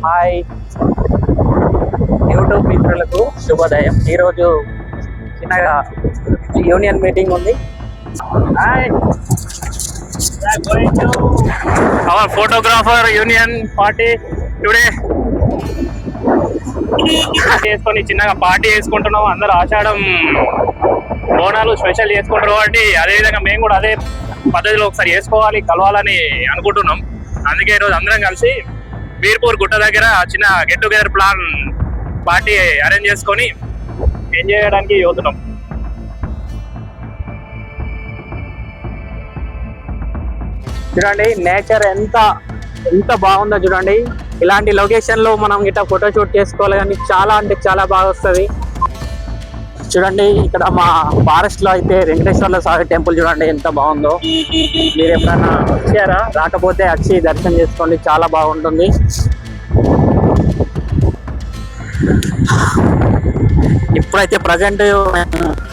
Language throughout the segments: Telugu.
హాయ్ యూట్యూబ్ మిత్రులకు శుభోదయం. ఈరోజు చిన్నగా యూనియన్ మీటింగ్ ఉంది. Hi our photographer union party today చేసుకొని చిన్నగా పార్టీ చేసుకుంటున్నాం. అందరూ ఆషాఢం బోనాలు స్పెషల్ చేసుకుంటారు కాబట్టి అదేవిధంగా మేము కూడా అదే పద్ధతిలో ఒకసారి చేసుకోవాలి, కలవాలని అనుకుంటున్నాం. అందుకే ఈరోజు అందరం కలిసి వీర్పూర్ గుట్ట దగ్గర చిన్న get together plan party arrange చేసుకొని ఎంజాయ్ చేయడానికి పోతున్నాం. చూడండి నేచర్ ఎంత బాగుందో చూడండి. ఇలాంటి లొకేషన్ లో మనం గిట్ట ఫోటో షూట్ చేసుకోవాలి కానీ చాలా అంటే చాలా బాగా వస్తుంది. చూడండి ఇక్కడ మా ఫారెస్ట్ లో అయితే వెంకటేశ్వర్ల స్వామి టెంపుల్ చూడండి ఎంత బాగుందో. మీరు ఎప్పుడైనా వచ్చారా? రాకపోతే వచ్చి దర్శనం చేసుకోండి, చాలా బాగుంటుంది. ఇప్పుడైతే ప్రజెంట్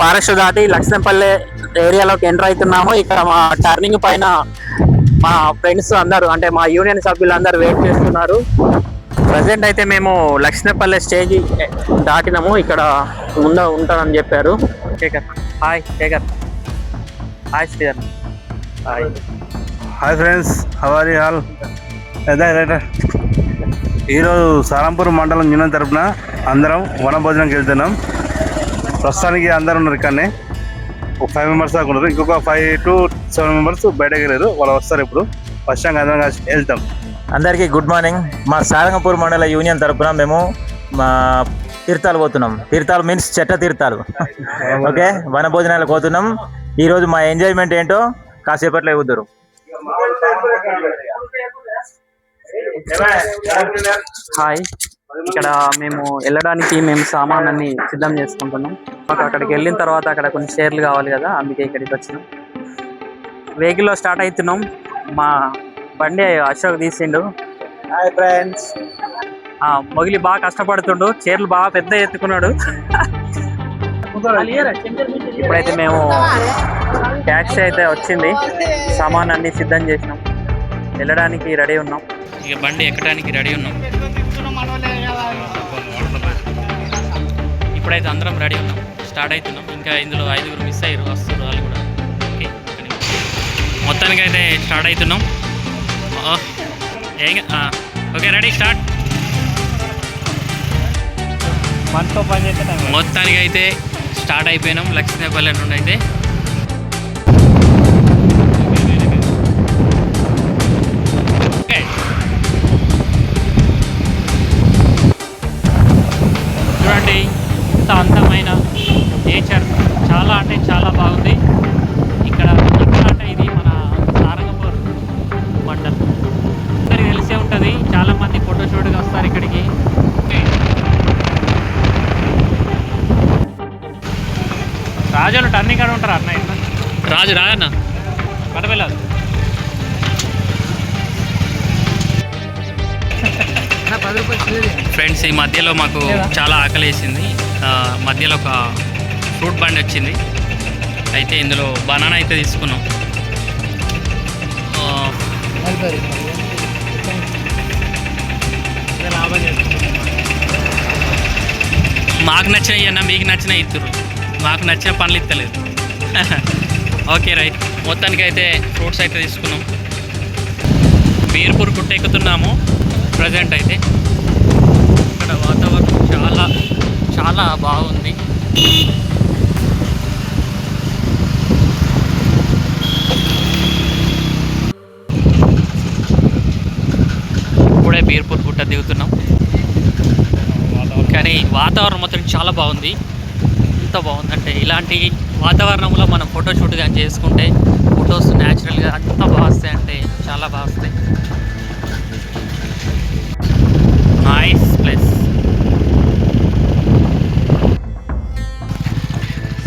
ఫారెస్ట్ దాటి లక్ష్మీపల్లె ఏరియాలోకి ఎంటర్ అవుతున్నాము. ఇక్కడ మా టర్నింగ్ పైన మా ఫ్రెండ్స్ అందరూ అంటే మా యూనియన్ సభ్యులు అందరూ వెయిట్ చేస్తున్నారు. ప్రజెంట్ అయితే మేము లక్ష్మీపల్లె స్టేజ్ దాటినాము. ఇక్కడ ముందు ఉంటానని చెప్పారు. Shekhar hi. Shekhar hi. Sridhar hi. Hi friends, how are you all? ఈరోజు సారంపూర్ మండలం యూనియన్ తరఫున అందరం వనభోజనంకి వెళ్తున్నాం. ప్రస్తుతానికి అందరూ ఉన్నారు ఇక్కడనే. ఒక 5 మెంబర్స్ దాకా ఉన్నారు. ఇంకొక 5 to 7 మెంబర్స్ బయటకు వెళ్ళారు. వాళ్ళు వస్తారు ఇప్పుడు. ఫస్ట్ టైం అందరం కలిసి వెళ్తాం. అందరికీ గుడ్ మార్నింగ్. మా సారంగపూర్ మండల యూనియన్ తరఫున మేము మా తీర్థాలు పోతున్నాం. తీర్థాలు మీన్స్ చెట్ట తీర్థాలు. ఓకే, వన భోజనాలకు పోతున్నాం. ఈరోజు మా ఎంజాయ్మెంట్ ఏంటో కాసేపట్లో ఇవ్వద్దురు. హాయ్. ఇక్కడ మేము వెళ్ళడానికి సామాన్ని సిద్ధం చేసుకుంటున్నాం. మాకు అక్కడికి వెళ్ళిన తర్వాత అక్కడ కొన్ని షేర్లు కావాలి కదా, అందుకే ఇక్కడికి వచ్చినాం. వెహికల్లో స్టార్ట్ అవుతున్నాం. మా బండి అశోక్ తీసిండు. Hi friends. మొగిలి బాగా కష్టపడుతుండు, చీరలు బాగా పెద్ద ఎత్తుకున్నాడు. ఇప్పుడైతే మేము ట్యాక్సీ అయితే వచ్చింది, సామాన్ అన్ని సిద్ధం చేసినాం, వెళ్ళడానికి రెడీ ఉన్నాం. ఇక బండి ఎక్కడానికి రెడీ ఉన్నాం. ఇప్పుడైతే అందరం రెడీ ఉన్నాం, స్టార్ట్ అవుతున్నాం. ఇంకా ఇందులో 5గురు మిస్ అయ్యారు, వస్తారు వాళ్ళు కూడా. ఓకే, మొత్తానికి అయితే స్టార్ట్ అవుతున్నాం. Okay ready start. మొత్తానికి అయితే స్టార్ట్ అయిపోయినాం లక్ష్మీపల్లె నుండి. అయితే చూడండి ఇంత అందమైన నేచర్, చాలా అంటే చాలా బాగుంది. ఇక్కడ అంటే ఇది మన సారంగపూర్ మండలం, అందరికి తెలిసే ఉంటుంది. చాలా మంది ఫోటో షూట్గా వస్తారు ఇక్కడికి. రాజులు టర్నింగ్ కాడ ఉంటారు అన్న. ఇట్లా రాజు రాజన్న పడవెళ్ళదు. ఫ్రెండ్స్, ఈ మధ్యలో మాకు చాలా ఆకలి వేసింది. మధ్యలో ఒక ఫ్రూట్ బండి వచ్చింది. అయితే ఇందులో బనానా అయితే తీసుకున్నాం. మాకు నచ్చినవి అన్న, మీకు నచ్చిన ఇద్దరు, మాకు నచ్చిన పనులు ఇస్తలేదు. Okay right. మొత్తానికి అయితే ఫ్రూట్స్ అయితే తీసుకున్నాం. వీర్పూర్ గుట్ట ఎక్కుతున్నాము ప్రజెంట్ అయితే. ఇక్కడ వాతావరణం చాలా చాలా బాగుంది. ఇప్పుడే వీర్పూర్ గుట్ట దిగుతున్నాం. కానీ వాతావరణం మాత్రం చాలా బాగుంది. ఎంత బాగుందంటే ఇలాంటి వాతావరణంలో మనం ఫోటోషూట్ కానీ చేసుకుంటే ఫొటోస్ న్యాచురల్గా అంత బాగా వస్తాయి, అంటే చాలా బాగా వస్తాయి. Nice place.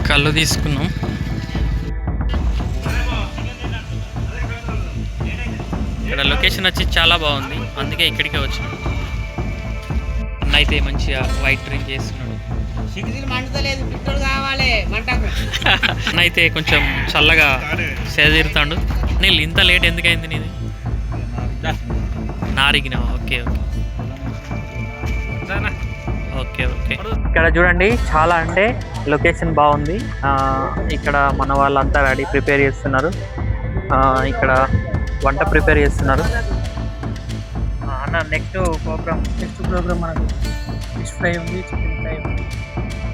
కళ్ళు తీసుకున్నాం. ఇక్కడ లొకేషన్ వచ్చి చాలా బాగుంది, అందుకే ఇక్కడికే వచ్చినాం. అన్న అయితే మంచిగా వైట్ డ్రింక్ చేస్తున్నాడు. అన్న అయితే కొంచెం చల్లగా సేదీరుతాడు. నేను ఇంత లేట్ ఎందుకైంది నీది? నారిగిన ఓకే ఓకే ఓకే. ఇక్కడ చూడండి చాలా అంటే లొకేషన్ బాగుంది. ఇక్కడ మన వాళ్ళంతా రెడీ ప్రిపేర్ చేస్తున్నారు. ఇక్కడ వంట ప్రిపేర్ చేస్తున్నారు. అన్న నెక్స్ట్ ప్రోగ్రామ్ మనకు ఫిష్ ఫ్రై ఉంది, చికెన్ ఫ్రై ఉంది,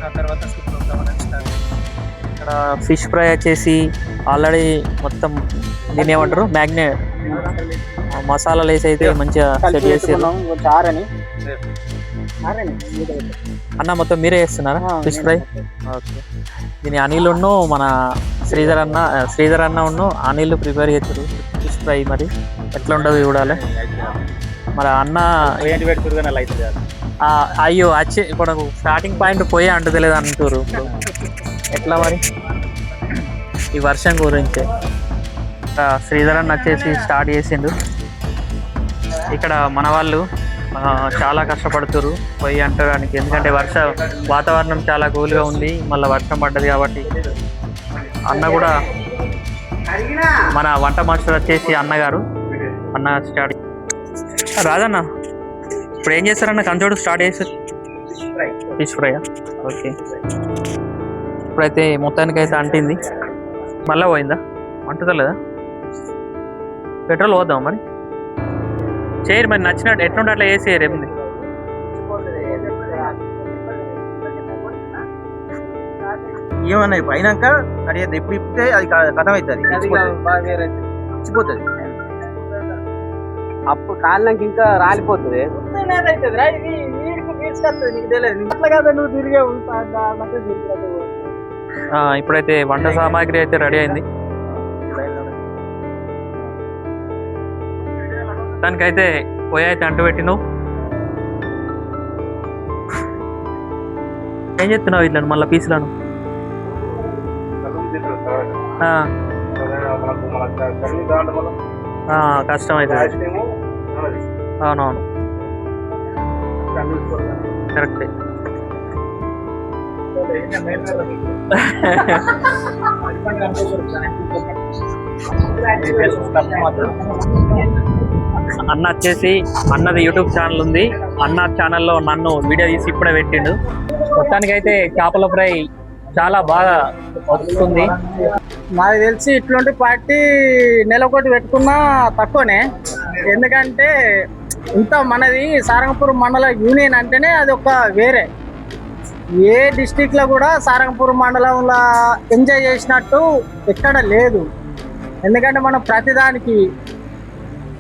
ఆ తర్వాత ప్రోగ్రామ్ అనేది స్టార్ట్. ఇక్కడ ఫిష్ ఫ్రై వచ్చేసి ఆల్రెడీ మొత్తం దీన్ని ఏమంటారు మసాలాలు వేసి అయితే మంచిగా సెట్ చేసారు. అన్న మొత్తం మీరే చేస్తున్నారా ఫిష్ ఫ్రై? ఓకే. దీని అనిల్ మన శ్రీధర్ అన్న అనిల్ ప్రిపేర్ చేస్తారు ఫిష్ ఫ్రై. మరి ఎట్లా ఉంటుంది చూడాలి. మరి అన్న అయ్యో వచ్చి ఇప్పుడు స్టార్టింగ్ పాయింట్ పోయే అంటుతలేదు అంటారు. ఎట్లా మరి ఈ వర్షం గురించి శ్రీధర్ అన్న వచ్చేసి స్టార్ట్ చేసిండు. ఇక్కడ మన వాళ్ళు చాలా కష్టపడుతున్నారు పొయ్యి అంటడానికి. ఎందుకంటే వాతావరణం చాలా కూల్గా ఉంది, మళ్ళీ వర్షం పడ్డది కాబట్టి. అన్న కూడా మన వంట మాస్టర్ వచ్చేసి అన్న స్టార్ట్. రాజన్న ఇప్పుడు ఏం చేస్తారన్న? కంచోడు స్టార్ట్ చేస్తారు ఫిష్ ఫ్రై. ఓకే. ఇప్పుడైతే మొత్తానికైతే అంటింది. మళ్ళీ పోయిందా? అంటుతలేదా? పెట్రోల్ పోద్దాం మరి. చేయరు మరి నచ్చినట్టు ఎట్లుంటే అట్లా వేసేయరు. ఏముంది ఏమన్నా అయినాక అడిగేది ఎప్పుడు ఇప్పితే అది కథం అవుతుంది, ఇచ్చిపోతుంది. అప్పుడు కాలినాక ఇంకా రాలిపోతుంది. ఇప్పుడైతే వంట సామాగ్రి అయితే రెడీ అయింది. దానికైతే పొయ్యి అయితే అంటు పెట్టినావు. ఏం చెప్తున్నావు ఇట్లా మళ్ళీ పీసులను? కష్టం అవుతుంది. అవునవును కరెక్టే. అన్న వచ్చేసి అన్నది యూట్యూబ్ ఛానల్ ఉంది. అన్న ఛానల్లో నన్ను వీడియో తీసి ఇప్పుడే పెట్టిండు. మొత్తానికైతే చేపల ఫ్రై చాలా బాగా వస్తుంది. నాకు తెలిసి ఇట్లాంటి పార్టీ నెలకొకటి పెట్టుకున్నా తక్కువనే. ఎందుకంటే ఇంత మనది సారంగపూర్ మండల యూనియన్ అంటేనే అది ఒక వేరే. ఏ డిస్టిక్లో కూడా సారంగపూర్ మండలంలో ఎంజాయ్ చేసినట్టు ఎక్కడ లేదు. ఎందుకంటే మనం ప్రతిదానికి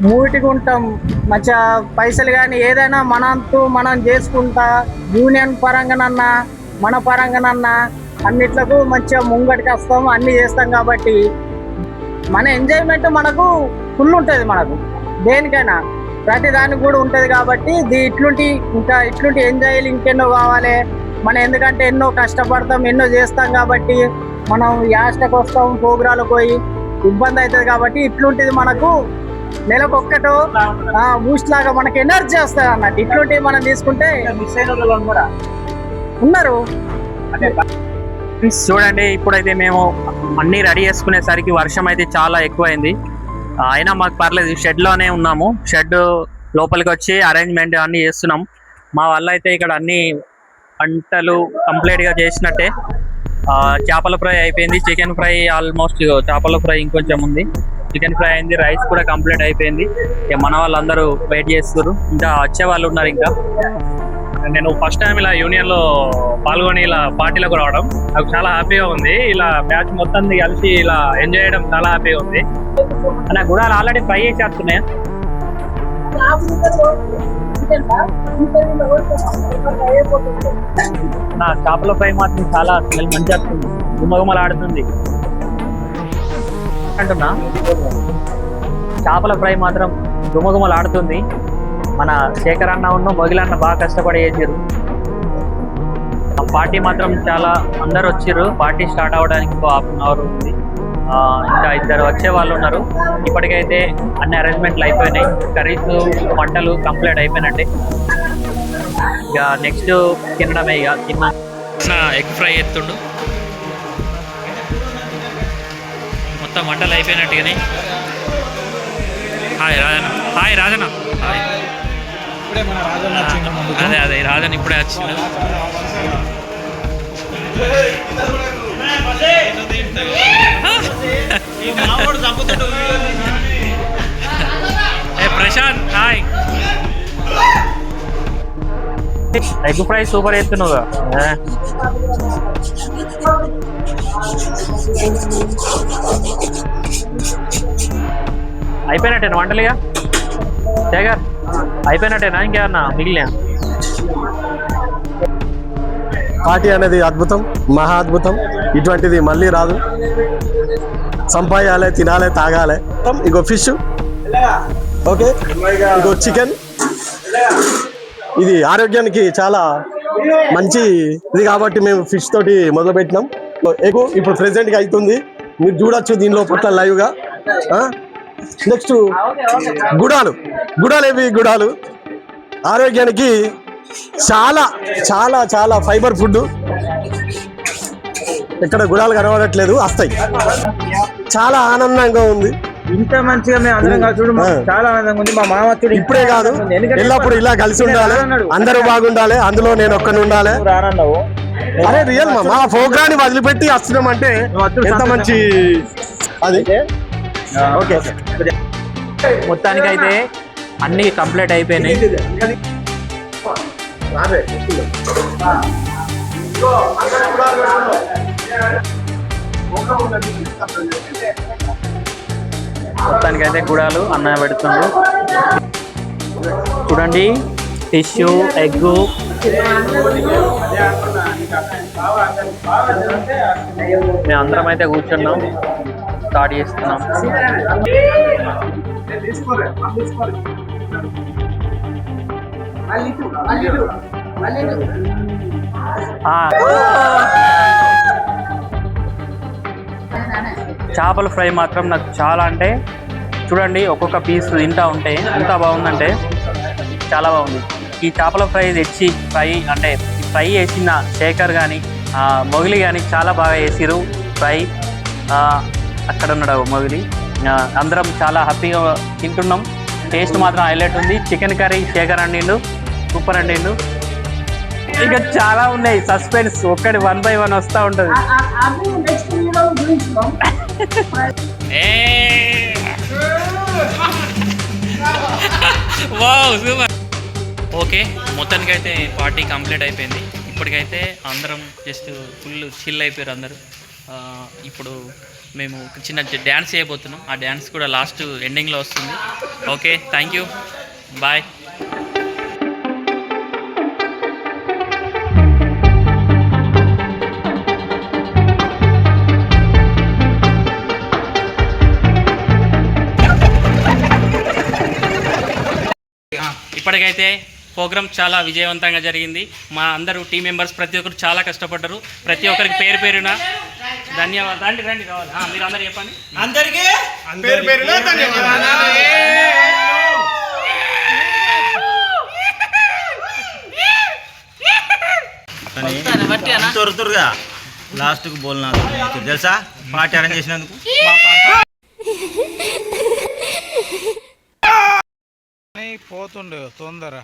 మూటికి ఉంటాం. మంచిగా పైసలు కానీ ఏదైనా మనంతూ మనం చేసుకుంటా, యూనియన్ పరంగానన్నా మన పరంగానన్నా అన్నిట్లకు మంచిగా ముంగటికి వస్తాం, అన్నీ చేస్తాం. కాబట్టి మన ఎంజాయ్మెంట్ మనకు ఫుల్ ఉంటుంది. మనకు దేనికైనా ప్రతి దానికి కూడా ఉంటుంది. కాబట్టి ఇట్లాంటి ఎంజాయ్లు ఇంకెన్నో కావాలి మనం. ఎందుకంటే ఎన్నో కష్టపడతాం, ఎన్నో చేస్తాం. కాబట్టి మనం యాస్టకు వస్తాం, ప్రోగ్రాలకు పోయి ఇబ్బంది అవుతుంది. కాబట్టి ఇట్లాంటిది మనకు నెలకు ఒక్కటో బూస్ట్ లాగా మనకి ఎనర్జీ వస్తుంది అన్నట్టు. ఇట్లాంటివి మనం తీసుకుంటే మిస్ అయిన వాళ్ళు కూడా ఉన్నారు. చూడండి ఇప్పుడైతే మేము అన్ని రెడీ చేసుకునేసరికి వర్షం అయితే చాలా ఎక్కువైంది. అయినా మాకు పర్లేదు, షెడ్లోనే ఉన్నాము. షెడ్ లోపలికి వచ్చి అరేంజ్మెంట్ అన్నీ చేస్తున్నాం. మా వల్ల అయితే ఇక్కడ అన్ని వంటలు కంప్లీట్గా చేసినట్టే. చేపల ఫ్రై అయిపోయింది, చికెన్ ఫ్రై ఆల్మోస్ట్, చేపల ఫ్రై ఇంకొంచెం ఉంది, చికెన్ ఫ్రై అయింది, రైస్ కూడా కంప్లీట్ అయిపోయింది. మన వాళ్ళందరూ వెయిట్ చేస్తున్నారు, ఇంకా వచ్చే వాళ్ళు ఉన్నారు. ఇంకా నేను ఫస్ట్ టైం ఇలా యూనియన్లో పాల్గొని ఇలా పార్టీలకు రావడం నాకు చాలా హ్యాపీగా ఉంది. ఇలా బ్యాచ్ మొత్తం కలిసి ఇలా ఎంజాయ్ చేయడం చాలా హ్యాపీగా ఉంది. నా గుడాలు ఆల్రెడీ ఫ్రై చేసేస్తున్నాయా? నా చేపల ఫ్రై మాత్రం చాలా స్మెల్ మంచిగా వస్తుంది, గుమగుమలాడుతుంది అంటున్నా. చేపల ఫ్రై మాత్రం గుమగుమలాడుతుంది. మన శేఖర్ అన్న మొగిలన్న బాగా కష్టపడి చేసారు. పార్టీ మాత్రం చాలా అందరు వచ్చారు. పార్టీ స్టార్ట్ అవ్వడానికి 1/2 అవర్ ఉంది. ఇంకా 2 వచ్చే వాళ్ళు ఉన్నారు. ఇప్పటికైతే అన్ని అరేంజ్మెంట్లు అయిపోయినాయి. కర్రీస్ వంటలు కంప్లీట్ అయిపోయినట్టే. ఇక నెక్స్ట్ తినడమే. ఇక తిన్న ఎగ్ ఫ్రై ఎత్తుండు. మొత్తం వంటలు అయిపోయినట్టుగానే. Hi Rajanna. Hi Rajanna. Hi. అదే అదే రాజన్ ఇప్పుడే వచ్చింది. ఏ Prashanth hi. Egg fry super ఎత్తున్నావుగా. అయిపోయినట్టేనా వంటలుగా శేఖర్? అయిపోయినట్టేనా ఇంకేమన్నా మిగిలిన? పార్టీ అనేది అద్భుతం, మహా అద్భుతం. ఇటువంటిది మళ్ళీ రాదు. సంపాయాలి, తినాలి, తాగాలి. ఇగో ఫిష్, ఓకే, ఇగో చికెన్. ఇది ఆరోగ్యానికి చాలా మంచి ఇది కాబట్టి మేము ఫిష్ తోటి మొదలు పెట్టినాం. ఎగు ఇప్పుడు ప్రెసెంట్గా అవుతుంది, మీరు చూడొచ్చు దీనిలో పట్ల లైవ్గా. నెక్స్ట్ గుడాలు ఆరోగ్యానికి చాలా చాలా చాలా ఫైబర్ ఫుడ్. ఇక్కడ గుడాలు కనబడట్లేదు, వస్తాయి. చాలా ఆనందంగా ఉంది. ఇంత మంచిగా మేము అందరం కలిసి చాలా ఆనందంగా ఉంది. మా మామ ఇప్పుడే కాదు, ఎల్లప్పుడు ఇలా కలిసి ఉండాలి, అందరూ బాగుండాలి, అందులో నేను ఒక్కని ఉండాలి. అరే రియల్ మా ప్రోగ్రాన్ని వదిలిపెట్టి వస్తున్నామంటే ఎంత మంచి అది. ఓకే, మొత్తానికైతే అన్నీ కంప్లీట్ అయిపోయినాయి. మొత్తానికైతే గుడాలు అన్నం పెడుతుండ్రు. చూడండి, టిష్యూ, ఎగ్గు, మేము అందరం అయితే కూర్చున్నాం, స్టార్ట్ చేస్తున్నాం. చేపల ఫ్రై మాత్రం నాకు చాలా, అంటే చూడండి ఒక్కొక్క పీస్ తింటా ఉంటే ఎంత బాగుందంటే చాలా బాగుంది. ఈ చేపల ఫ్రై తెచ్చి అంటే ఫ్రై చేసిన శేఖర్ కానీ మొగిలి కానీ చాలా బాగా చేసిరు ఫ్రై. అక్కడ ఉన్నాడు మొగిలి. అందరం చాలా హ్యాపీగా తింటున్నాం. టేస్ట్ మాత్రం హైలైట్ ఉంది. చికెన్ కర్రీ శేఖర్ అండిండు, సూపర్ అండిండు. ఇక చాలా ఉన్నాయి సస్పెన్స్, ఒక్కటి 1 by 1 వస్తూ ఉంటుంది. Wow super. ఓకే, మొత్తానికైతే పార్టీ కంప్లీట్ అయిపోయింది. ఇప్పటికైతే అందరం జస్ట్ ఫుల్ చిల్ అయిపోయారు అందరూ. ఇప్పుడు మేము ఒక చిన్న డ్యాన్స్ చేయబోతున్నాం. ఆ డ్యాన్స్ కూడా లాస్ట్ ఎండింగ్లో వస్తుంది. Okay, thank you, bye. ఇప్పటికైతే ప్రోగ్రామ్ చాలా విజయవంతంగా జరిగింది. మా అందరూ టీం మెంబర్స్ ప్రతి ఒక్కరు చాలా కష్టపడ్డారు. ప్రతి ఒక్కరికి పేరు పేరున ధన్యవాదాలు. రండి రండి కావాలి, మీరు అందరు చెప్పండి. అందరికీ పేరు పేరున ధన్యవాదాలు. లాస్ట్కు బోల్నా తెలుసా పార్టీ అరేంజ్ చేసినందుకు. పోతుండే తొందర